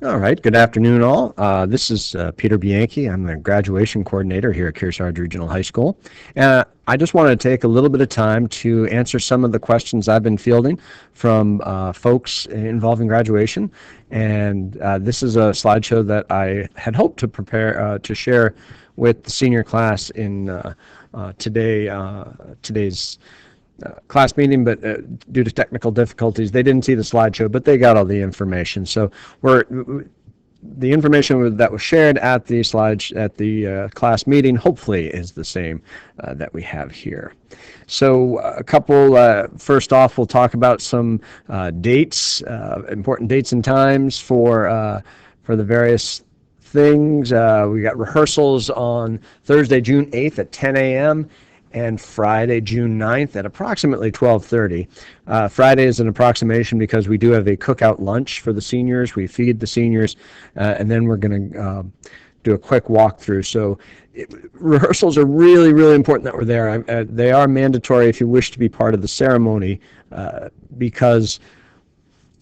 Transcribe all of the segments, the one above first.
All right, good afternoon, all. This is Peter Bianchi. I'm the graduation coordinator here at Kearsarge Regional High School. I just wanted to take a little bit of time to answer some of the questions I've been fielding from folks involving graduation. And this is a slideshow that I had hoped to prepare to share with the senior class in today's class meeting, but due to technical difficulties, they didn't see the slideshow, but they got all the information. So the information that was shared at the class meeting hopefully is the same that we have here. So a couple, first off, we'll talk about some dates, important dates and times for the various things. We got rehearsals on Thursday, June 8th at 10 a.m. and Friday, June 9th at approximately 12:30. Friday is an approximation because we do have a cookout lunch for the seniors. We feed the seniors, and then we're going to do a quick walkthrough. So rehearsals are really, really important that we're there. They are mandatory if you wish to be part of the ceremony, because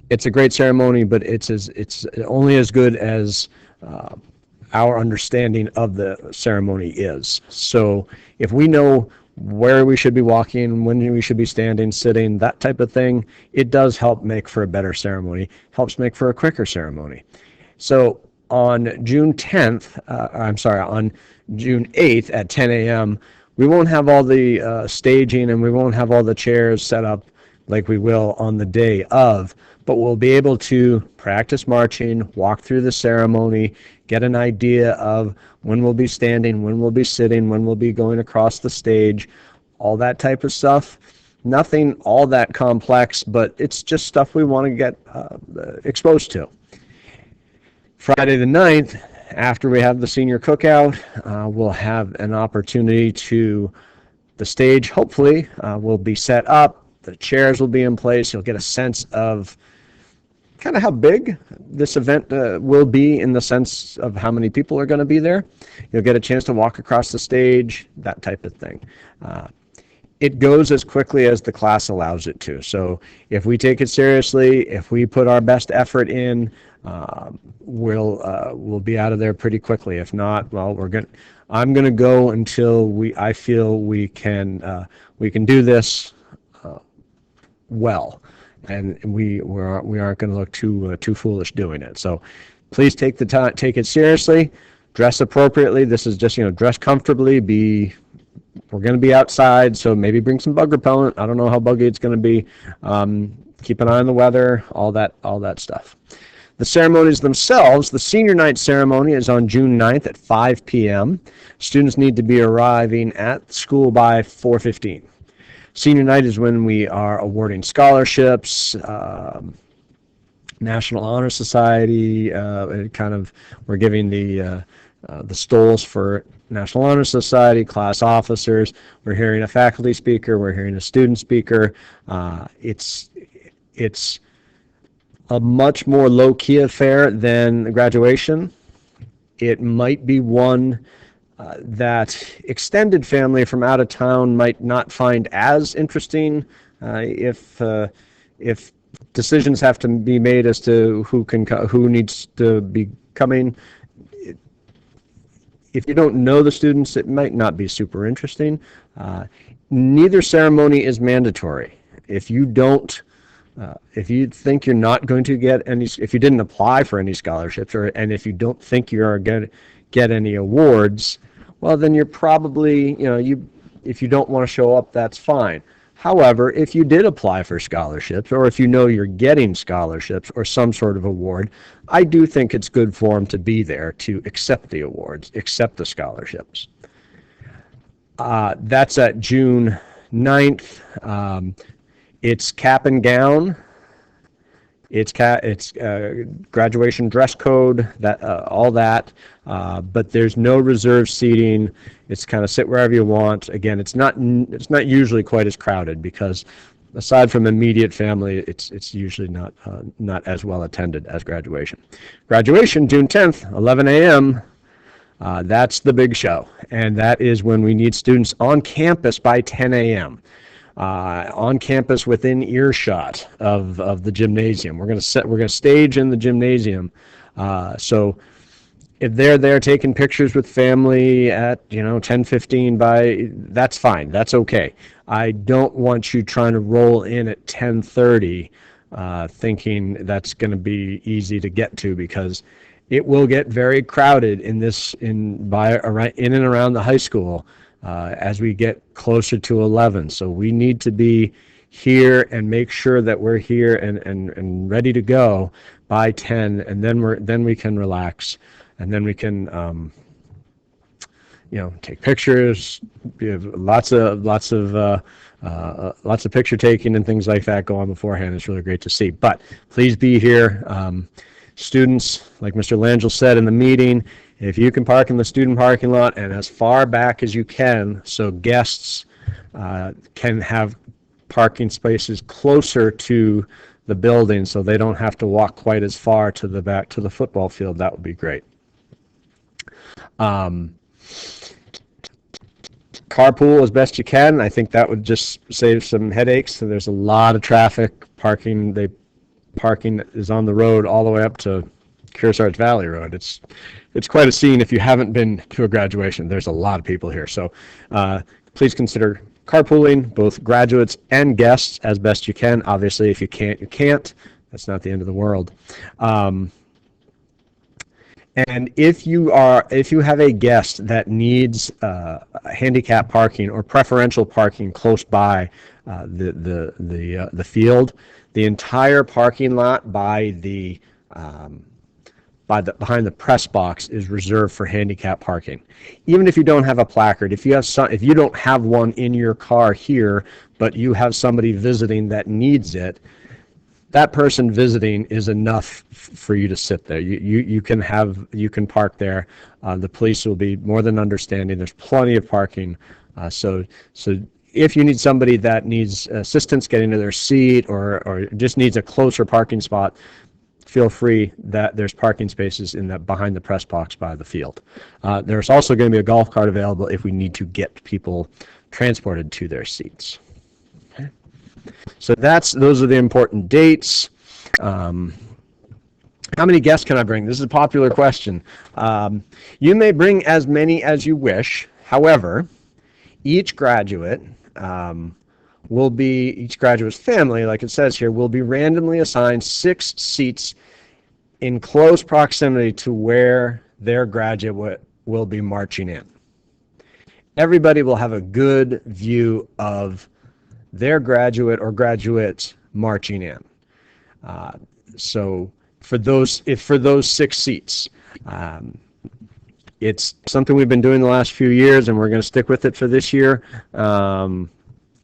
it's a great ceremony, but it's only as good as our understanding of the ceremony is. So if we know where we should be walking, when we should be standing, sitting, that type of thing, it does help make for a better ceremony, helps make for a quicker ceremony. So on June 8th at 10 a.m., we won't have all the staging and we won't have all the chairs set up like we will on the day of, but we'll be able to practice marching, walk through the ceremony, get an idea of when we'll be standing, when we'll be sitting, when we'll be going across the stage, all that type of stuff. Nothing all that complex, but it's just stuff we want to get exposed to. Friday the 9th, after we have the senior cookout, we'll have an opportunity the stage hopefully will be set up, the chairs will be in place, you'll get a sense of kind of how big this event will be in the sense of how many people are going to be there. You'll get a chance to walk across the stage, that type of thing. It goes as quickly as the class allows it to. So if we take it seriously, if we put our best effort in, we'll be out of there pretty quickly. If not, well, I'm going to go until I feel we can do this well. And we aren't going to look too foolish doing it. So please take the time, take it seriously, dress appropriately. This is just, dress comfortably. We're going to be outside, so maybe bring some bug repellent. I don't know how buggy it's going to be. Keep an eye on the weather, all that stuff. The ceremonies themselves, the senior night ceremony is on June 9th at 5 p.m. Students need to be arriving at school by 4:15. Senior night is when we are awarding scholarships, National Honor Society, we're giving the stoles for National Honor Society, class officers. We're hearing a faculty speaker, we're hearing a student speaker. It's a much more low-key affair than graduation. It might be one that extended family from out of town might not find as interesting if decisions have to be made as to who needs to be coming. If you don't know the students, it might not be super interesting. Neither ceremony is mandatory. If you think you're not going to get any, if you didn't apply for any scholarships, and if you don't think you're going to get any awards, well, then you're probably, if you don't want to show up, that's fine. However, if you did apply for scholarships, or if you know you're getting scholarships or some sort of award, I do think it's good form to be there to accept the awards, accept the scholarships. That's at June 9th. It's cap and gown. It's graduation dress code, all that, but there's no reserved seating. It's kind of sit wherever you want. Again, it's not usually quite as crowded because aside from immediate family, it's usually not as well attended as graduation. Graduation, June 10th, 11 a.m. That's the big show, and that is when we need students on campus by 10 a.m. On campus within earshot of the gymnasium. We're going to stage in the gymnasium So if they're there taking pictures with family at 10:15 that's fine, that's okay. I don't want you trying to roll in at 10:30 thinking that's going to be easy to get to, because it will get very crowded in and around the high school as we get closer to 11. So we need to be here and make sure that we're here and ready to go by 10, and then we can relax, and then we can take pictures. We have lots of picture taking and things like that go on beforehand. It's really great to see. But please be here. Students, like Mr. Langell said in the meeting, if you can park in the student parking lot and as far back as you can, so guests can have parking spaces closer to the building, so they don't have to walk quite as far to the back to the football field, that would be great. Carpool as best you can. I think that would just save some headaches. So there's a lot of traffic. Parking is on the road all the way up to Kearsarge Valley Road. It's quite a scene if you haven't been to a graduation. There's a lot of people here. So please consider carpooling, both graduates and guests, as best you can. Obviously, if you can't, you can't. That's not the end of the world. And if you have a guest that needs handicap parking or preferential parking close by the field, the entire parking lot behind the press box is reserved for handicap parking. Even if you don't have a placard, if you don't have one in your car here, but you have somebody visiting that needs it, that person visiting is enough for you to sit there. You can park there. The police will be more than understanding. There's plenty of parking. So if you need somebody that needs assistance getting to their seat or just needs a closer parking spot, feel free. That there's parking spaces behind the press box by the field. There's also going to be a golf cart available if we need to get people transported to their seats. So those are the important dates. How many guests can I bring? This is a popular question. You may bring as many as you wish. However, each graduate's family, like it says here, will be randomly assigned 6 seats in close proximity to where their graduate will be marching in. Everybody will have a good view of their graduate or graduates marching in. So for those 6 seats, it's something we've been doing the last few years, and we're going to stick with it for this year. We're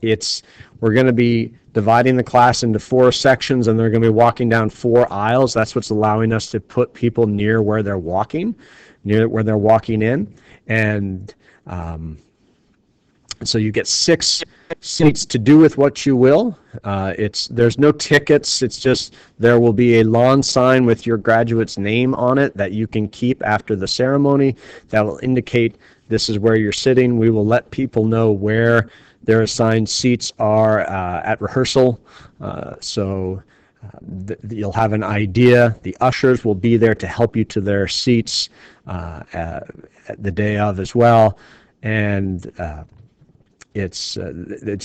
going to be dividing the class into 4 sections, and they're going to be walking down 4 aisles. That's what's allowing us to put people near where they're walking in, and so you get 6 seats to do with what you will. There's no tickets. It's just there will be a lawn sign with your graduate's name on it that you can keep after the ceremony. That will indicate this is where you're sitting. We will let people know where their assigned seats are at rehearsal. You'll have an idea. The ushers will be there to help you to their seats at the day of as well, and it's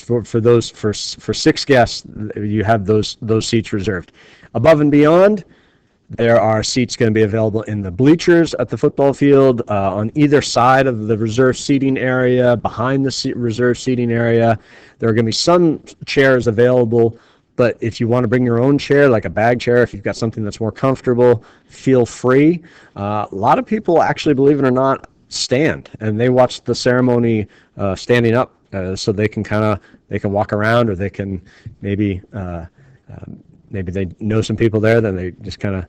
for 6 guests. You have those seats reserved. Above and beyond, there are seats going to be available in the bleachers at the football field, on either side of the reserved seating area, behind the reserved seating area. There are going to be some chairs available, but if you want to bring your own chair, like a bag chair, if you've got something that's more comfortable, feel free. A lot of people actually, believe it or not, stand, and they watch the ceremony standing up, so they can walk around, or they can maybe they know some people there, then they just kind of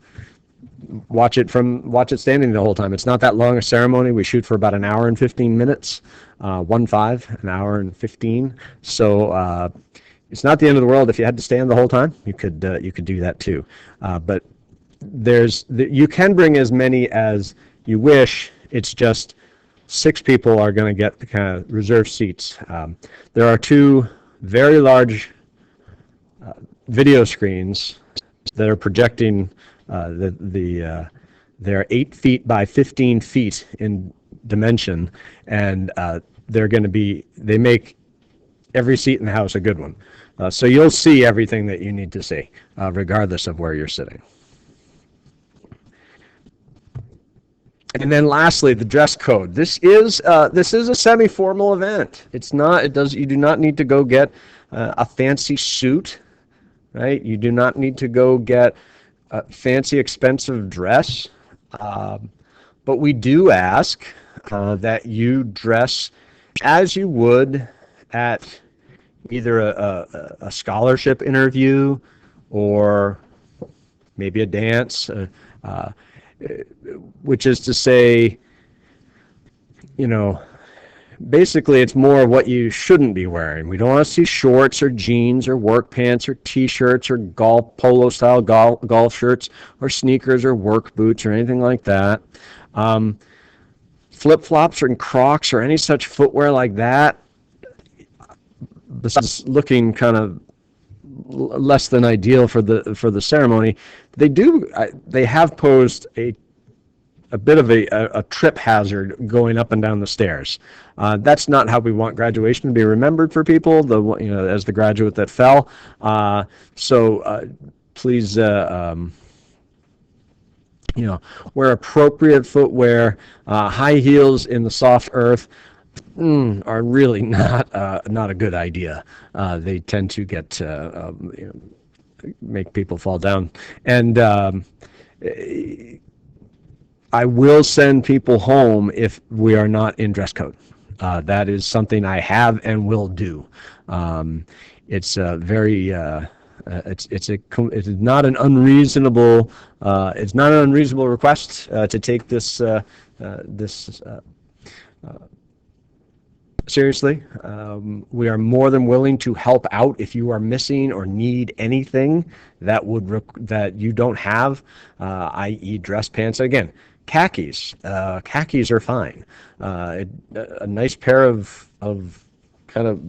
watch it standing the whole time. It's not that long a ceremony. We shoot for about an hour and 15 minutes, an hour and 15. So it's not the end of the world if you had to stand the whole time. You could do that too. But you can bring as many as you wish. It's just 6 people are going to get the kind of reserved seats. There are 2 very large video screens that are projecting the They're 8 feet by 15 feet in dimension, and they make every seat in the house a good one. So you'll see everything that you need to see, regardless of where you're sitting. And then lastly, the dress code. This is a semi-formal event. It's not. You do not need to go get a fancy suit, right? You do not need to go get a fancy, expensive dress. But we do ask that you dress as you would at either a scholarship interview or maybe a dance, which is to say, basically it's more of what you shouldn't be wearing. We don't want to see shorts or jeans or work pants or t-shirts or polo style golf shirts or sneakers or work boots or anything like that. Flip-flops and Crocs or any such footwear like that, besides looking kind of less than ideal for the ceremony, they have posed a bit of a trip hazard going up and down the stairs. That's not how we want graduation to be remembered for people, as the graduate that fell. So please, wear appropriate footwear. High heels in the soft earth are really not a good idea. They tend to make people fall down. And I will send people home if we are not in dress code. That is something I have and will do. It's very. It's not an unreasonable. It's not an unreasonable request to take this seriously. We are more than willing to help out if you are missing or need anything that you don't have, i.e. dress pants. Again, khakis. Khakis are fine. A nice pair of kind of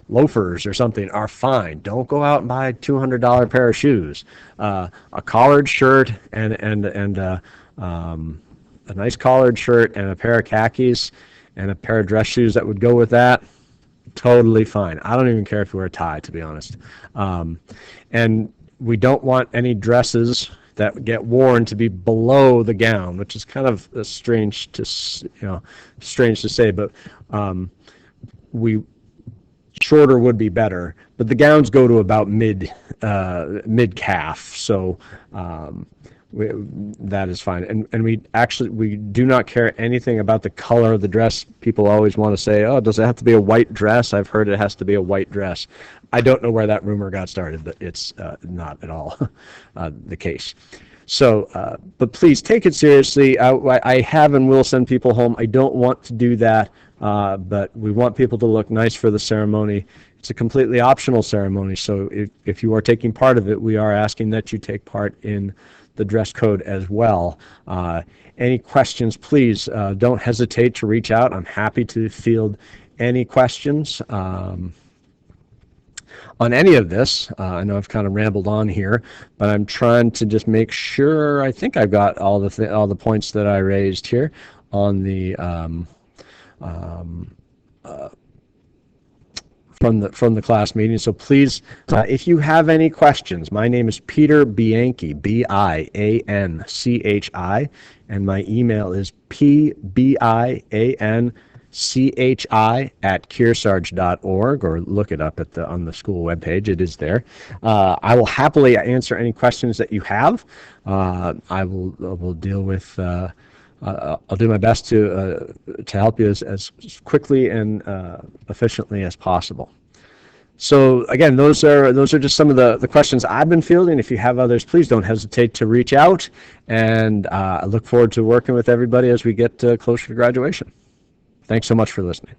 loafers or something are fine. Don't go out and buy a $200 pair of shoes. A collared shirt and a nice collared shirt and a pair of khakis and a pair of dress shoes that would go with that, totally fine. I don't even care if you wear a tie, to be honest. And we don't want any dresses that get worn to be below the gown, which is kind of strange to say, but shorter would be better. But the gowns go to about mid calf, so that is fine. And we do not care anything about the color of the dress. People always want to say, oh, does it have to be a white dress? I've heard it has to be a white dress. I don't know where that rumor got started, but it's not at all the case. So, but please take it seriously. I have and will send people home. I don't want to do that, but we want people to look nice for the ceremony. It's a completely optional ceremony, so if you are taking part of it, we are asking that you take part in the dress code as well. Any questions, please don't hesitate to reach out. I'm happy to field any questions on any of this. I know I've kind of rambled on here, but I'm trying to just make sure. I think I've got all the points that I raised here on the from the class meeting. So please, if you have any questions, my name is Peter Bianchi, Bianchi, and my email is pbianchi@kearsarge.org, or look it up on the school webpage. It is there. I will happily answer any questions that you have. I will deal with. I'll do my best to help you as quickly and efficiently as possible. So again, those are just some of the questions I've been fielding. If you have others, please don't hesitate to reach out, and I look forward to working with everybody as we get closer to graduation. Thanks so much for listening.